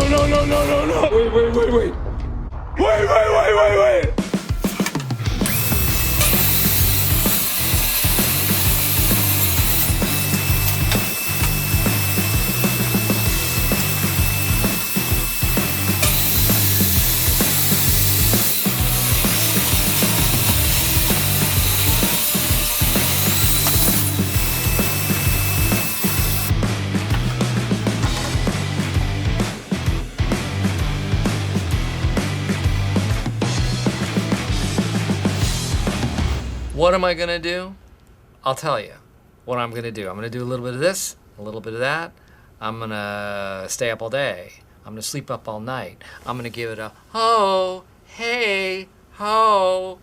no. Wait. Wait. What am I gonna do? I'll tell you what I'm gonna do. I'm gonna do a little bit of this, a little bit of that. I'm gonna stay up all day. I'm gonna sleep up all night. I'm gonna give it a ho, hey, ho.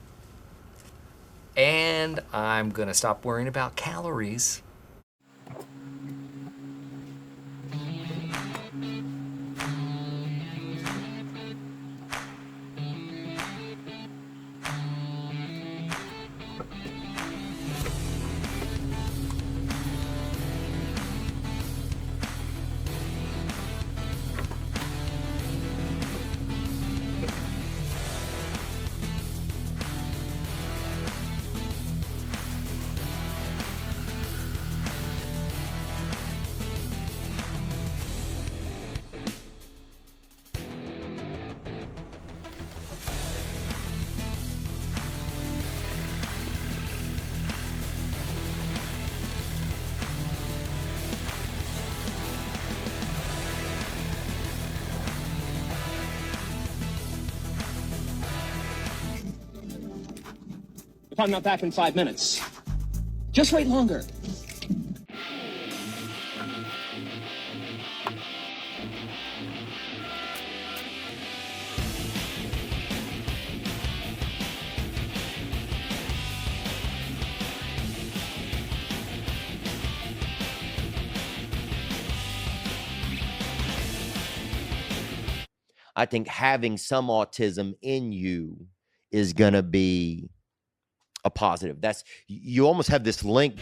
And I'm gonna stop worrying about calories. If I'm not back in 5 minutes, just wait longer. I think having some autism in you is going to be a positive. You almost have this link